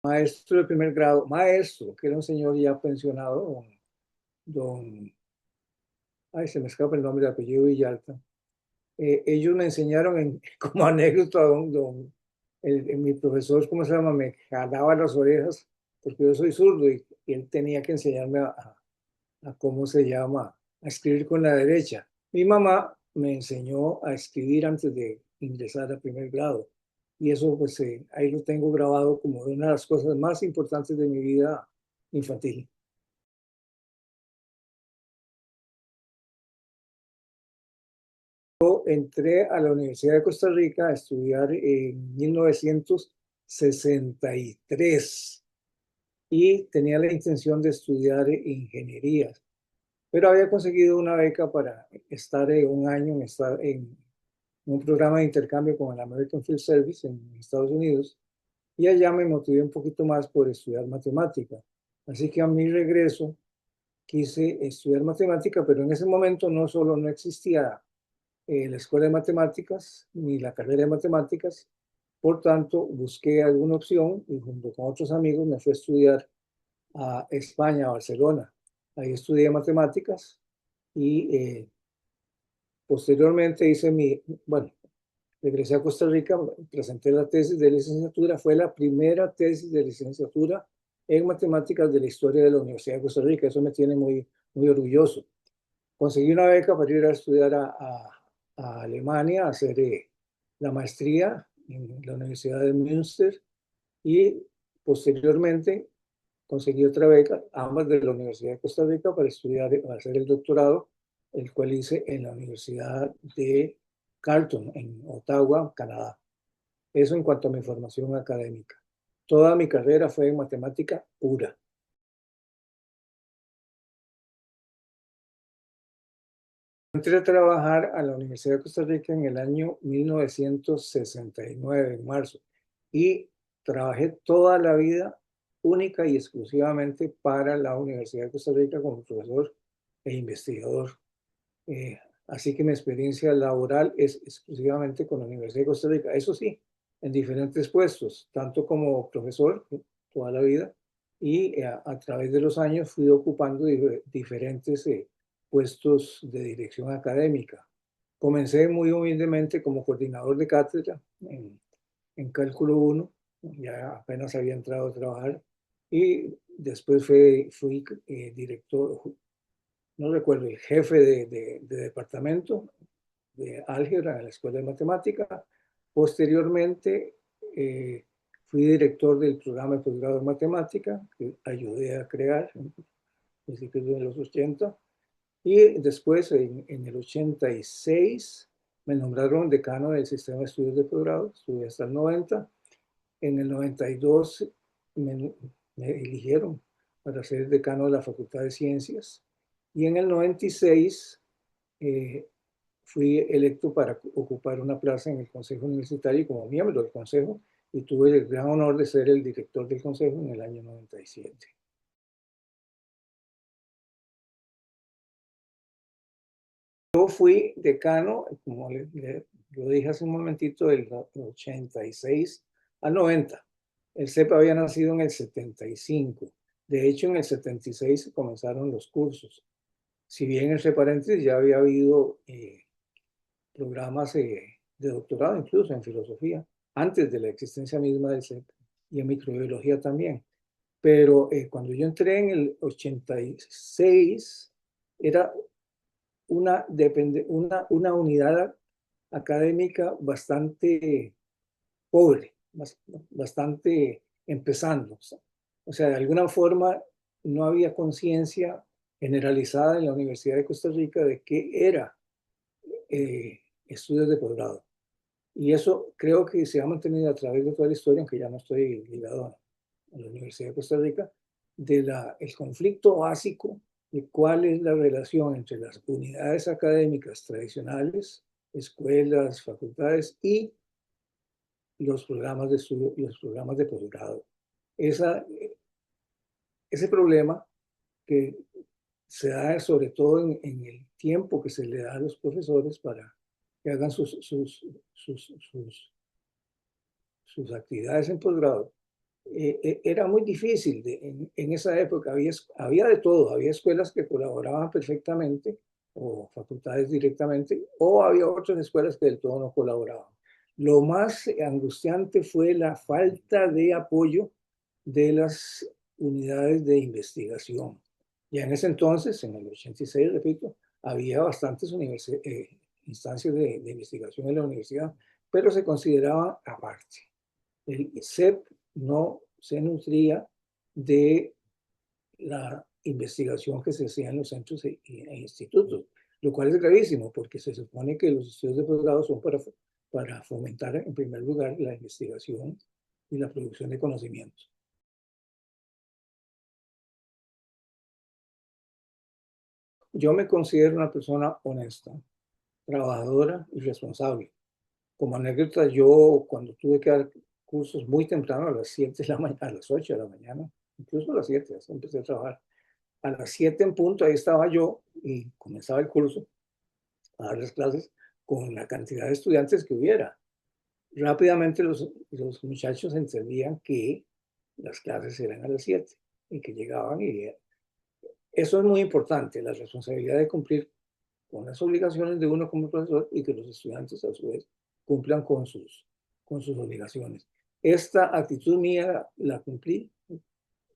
maestro de primer grado, maestro, que era un señor ya pensionado, ay, se me escapa el nombre de apellido Villalta. Ellos me enseñaron como anécdota, mi profesor, ¿cómo se llama? Me jalaba las orejas porque yo soy zurdo y él tenía que enseñarme a cómo se llama, a escribir con la derecha. Mi mamá me enseñó a escribir antes de ingresar a primer grado y eso pues ahí lo tengo grabado como una de las cosas más importantes de mi vida infantil. Entré a la Universidad de Costa Rica a estudiar en 1963 y tenía la intención de estudiar ingeniería, pero había conseguido una beca para estar un año en un programa de intercambio con el American Field Service en Estados Unidos y allá me motivé un poquito más por estudiar matemática. Así que a mi regreso quise estudiar matemática, pero en ese momento no solo no existía la escuela de matemáticas ni la carrera de matemáticas. Por tanto, busqué alguna opción y junto con otros amigos me fui a estudiar a España, a Barcelona. Ahí estudié matemáticas y posteriormente bueno, regresé a Costa Rica, presenté la tesis de licenciatura, fue la primera tesis de licenciatura en matemáticas de la historia de la Universidad de Costa Rica, eso me tiene muy orgulloso. Conseguí una beca para ir a estudiar a Alemania, a hacer la maestría en la Universidad de Münster y posteriormente conseguí otra beca, ambas de la Universidad de Costa Rica, para estudiar, para hacer el doctorado, el cual hice en la Universidad de Carleton, en Ottawa, Canadá. Eso en cuanto a mi formación académica. Toda mi carrera fue en matemática pura. Entré a trabajar a la Universidad de Costa Rica en el año 1969, en marzo, y trabajé toda la vida única y exclusivamente para la Universidad de Costa Rica como profesor e investigador. Eh, Así que mi experiencia laboral es exclusivamente con la Universidad de Costa Rica. Eso sí, en diferentes puestos, tanto como profesor toda la vida y a través de los años fui ocupando diferentes puestos de dirección académica. Comencé muy humildemente como coordinador de cátedra en Cálculo 1, ya apenas había entrado a trabajar, y después fui director, no recuerdo, el jefe de departamento de álgebra en la Escuela de Matemática. Posteriormente, fui director del programa de posgrado de matemática, que ayudé a crear en principios de los 80. Y después, en el 86, me nombraron decano del sistema de estudios de posgrado, estudié hasta el 90. En el 92 me eligieron para ser decano de la Facultad de Ciencias y en el 96 eh, fui electo para ocupar una plaza en el Consejo Universitario como miembro del Consejo y tuve el gran honor de ser el director del Consejo en el año 97. Yo fui decano, como lo dije hace un momentito, del 86 al 90. El CEP había nacido en el 75. De hecho, en el 76 comenzaron los cursos. Si bien, entre paréntesis, ya había habido programas de doctorado, incluso en filosofía, antes de la existencia misma del CEP y en microbiología también. Pero cuando yo entré en el 86, era una unidad académica bastante pobre, bastante empezando. O sea, de alguna forma no había conciencia generalizada en la Universidad de Costa Rica de qué era estudios de posgrado. Y eso creo que se ha mantenido a través de toda la historia, aunque ya no estoy ligado a la Universidad de Costa Rica, el conflicto básico de cuál es la relación entre las unidades académicas tradicionales, escuelas, facultades y los programas de estudio y los programas de posgrado. Esa, ese problema que se da sobre todo en el tiempo que se le da a los profesores para que hagan sus actividades en posgrado, era muy difícil en esa época. Había de todo, había escuelas que colaboraban perfectamente o facultades directamente, o había otras escuelas que del todo no colaboraban. Lo más angustiante fue la falta de apoyo de las unidades de investigación. Ya en ese entonces, en el 86, repito, había bastantes instancias de investigación en la universidad, pero se consideraban aparte. El CEP no se nutría de la investigación que se hacía en los centros e institutos, lo cual es gravísimo porque se supone que los estudios de posgrado son para fomentar en primer lugar la investigación y la producción de conocimientos. Yo me considero una persona honesta, trabajadora y responsable. Como anécdota, yo cuando tuve que dar cursos muy temprano, a las 7 de la mañana, a las 8 de la mañana, incluso a las 7, hasta empecé a trabajar. A las 7 en punto, ahí estaba yo y comenzaba el curso a dar las clases con la cantidad de estudiantes que hubiera. Rápidamente los muchachos entendían que las clases eran a las 7 y que llegaban y eso es muy importante, la responsabilidad de cumplir con las obligaciones de uno como profesor y que los estudiantes a su vez cumplan con sus obligaciones. Esta actitud mía la cumplí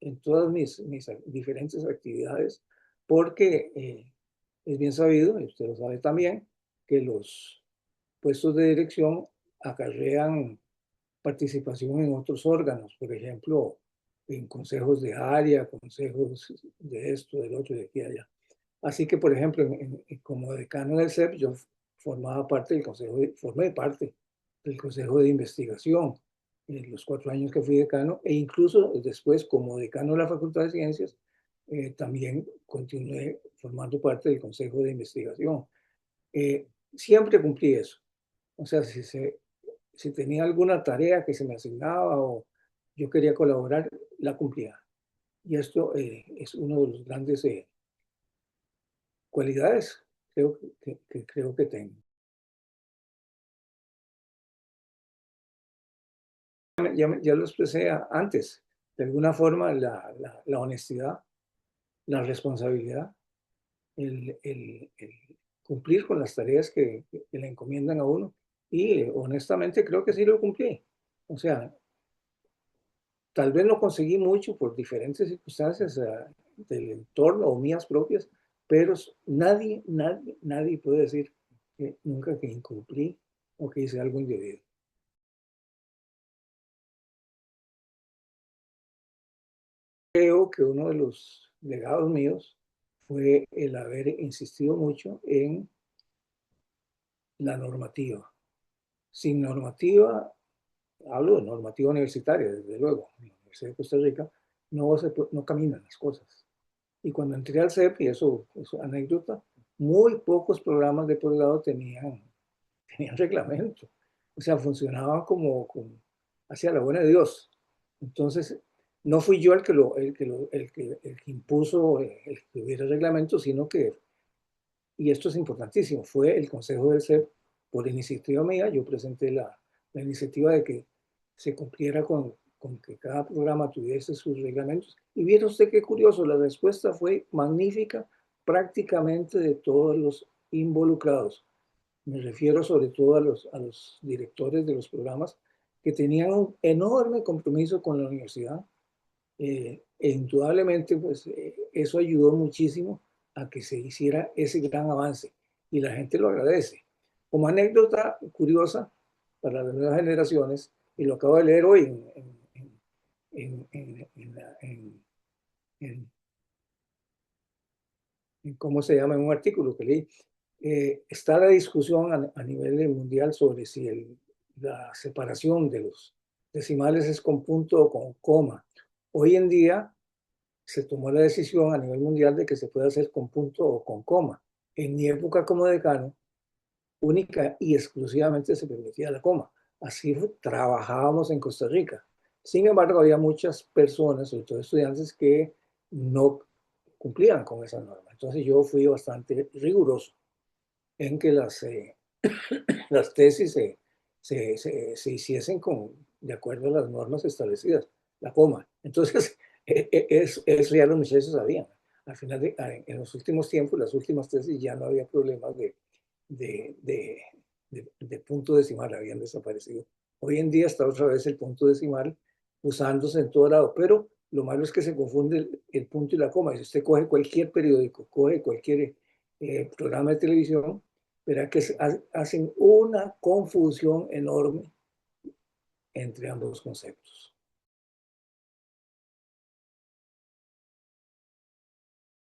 en todas mis diferentes actividades porque es bien sabido, y usted lo sabe también, que los puestos de dirección acarrean participación en otros órganos, por ejemplo, en consejos de área, consejos de esto, del otro, de aquí y allá. Así que, por ejemplo, como decano del CEP, yo formaba parte del consejo, formé parte del consejo de investigación en los 4 años que fui decano, e incluso después, como decano de la Facultad de Ciencias, también continué formando parte del consejo de investigación. Siempre cumplí eso. O sea, si tenía alguna tarea que se me asignaba o yo quería colaborar, la cumplía. Y esto es uno de los grandes cualidades creo que tengo. Ya lo expresé antes. De alguna forma, la honestidad, la responsabilidad, el cumplir con las tareas que le encomiendan a uno. Y honestamente creo que sí lo cumplí. O sea, tal vez no conseguí mucho por diferentes circunstancias del entorno o mías propias, pero nadie puede decir que nunca que incumplí o que hice algo indebido. Creo que uno de los legados míos fue el haber insistido mucho en la normativa. Sin normativa, hablo de normativa universitaria, desde luego, en la Universidad de Costa Rica, no caminan las cosas. Y cuando entré al CEP, y eso es anécdota, muy pocos programas de posgrado tenían reglamento. O sea, funcionaban como hacia la buena de Dios. Entonces, no fui yo el que impuso el que hubiera reglamento, sino que, y esto es importantísimo, fue el Consejo del CEP, por iniciativa mía, yo presenté la iniciativa de que se cumpliera con que cada programa tuviese sus reglamentos. Y viera usted qué curioso, la respuesta fue magnífica prácticamente de todos los involucrados. Me refiero sobre todo a los directores de los programas que tenían un enorme compromiso con la universidad. E indudablemente, pues eso ayudó muchísimo a que se hiciera ese gran avance y la gente lo agradece. Como anécdota curiosa para las nuevas generaciones, y lo acabo de leer hoy en ¿cómo se llama? En un artículo que leí, está la discusión a nivel mundial sobre si la separación de los decimales es con punto o con coma. Hoy en día se tomó la decisión a nivel mundial de que se puede hacer con punto o con coma. En mi época como decano, única y exclusivamente se permitía la coma. Así trabajábamos en Costa Rica. Sin embargo, había muchas personas, sobre todo estudiantes, que no cumplían con esa norma. Entonces yo fui bastante riguroso en que las tesis se hiciesen de acuerdo a las normas establecidas. la coma. Entonces, eso ya los muchachos sabían. Al final, en los últimos tiempos, las últimas tesis, ya no había problemas de, de, de punto decimal, habían desaparecido. Hoy en día está otra vez el punto decimal usándose en todo lado, pero lo malo es que se confunde el punto y la coma. Si usted coge cualquier periódico, coge cualquier programa de televisión, verá que hacen una confusión enorme entre ambos conceptos.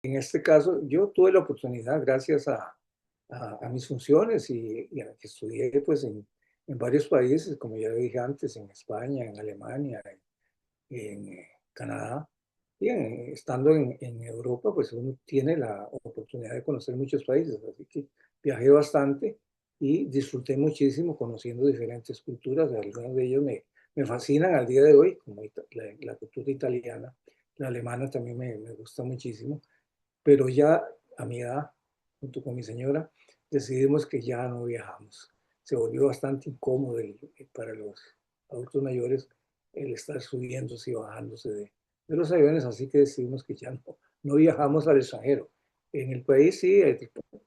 En este caso, yo tuve la oportunidad, gracias a mis funciones y a que estudié pues, en varios países, como ya dije antes, en España, en Alemania, en Canadá, y estando en Europa, pues uno tiene la oportunidad de conocer muchos países, así que viajé bastante y disfruté muchísimo conociendo diferentes culturas, algunos de ellos me fascinan al día de hoy, como la cultura italiana, la alemana también me gusta muchísimo, pero ya a mi edad, junto con mi señora, decidimos que ya no viajamos. Se volvió bastante incómodo para los adultos mayores el estar subiéndose y bajándose de los aviones, así que decidimos que ya no viajamos al extranjero. En el país sí,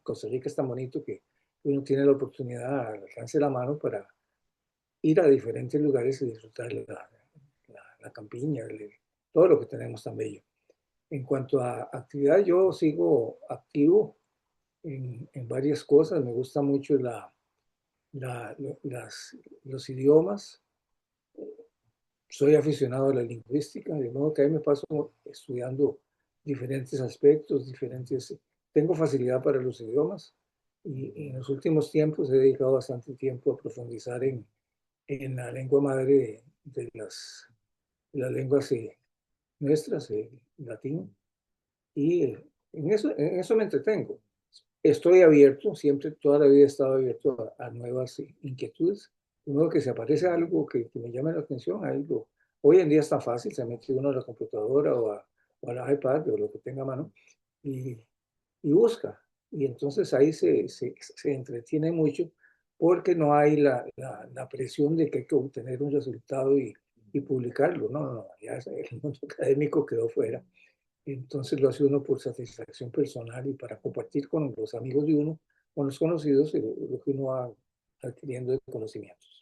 Costa Rica es tan bonito que uno tiene la oportunidad al alcance de la mano para ir a diferentes lugares y disfrutar la campiña, todo lo que tenemos tan bello. En cuanto a actividad, yo sigo activo en varias cosas. Me gusta mucho la, los idiomas. Soy aficionado a la lingüística, de modo que ahí me paso estudiando diferentes aspectos, diferentes... Tengo facilidad para los idiomas y en los últimos tiempos he dedicado bastante tiempo a profundizar en la lengua madre de las lenguas nuestras, el latín. Y en eso me entretengo. Estoy abierto, siempre, toda la vida he estado abierto a nuevas inquietudes. Uno que se aparece algo que me llame la atención, algo. Hoy en día es tan fácil, se mete uno a la computadora o al iPad o lo que tenga a mano y, y busca. Y entonces ahí se entretiene mucho porque no hay la presión de que hay que obtener un resultado y publicarlo. No, no, no, ya el mundo académico quedó fuera. Entonces lo hace uno por satisfacción personal y para compartir con los amigos de uno, con los conocidos, lo que uno va adquiriendo de conocimientos.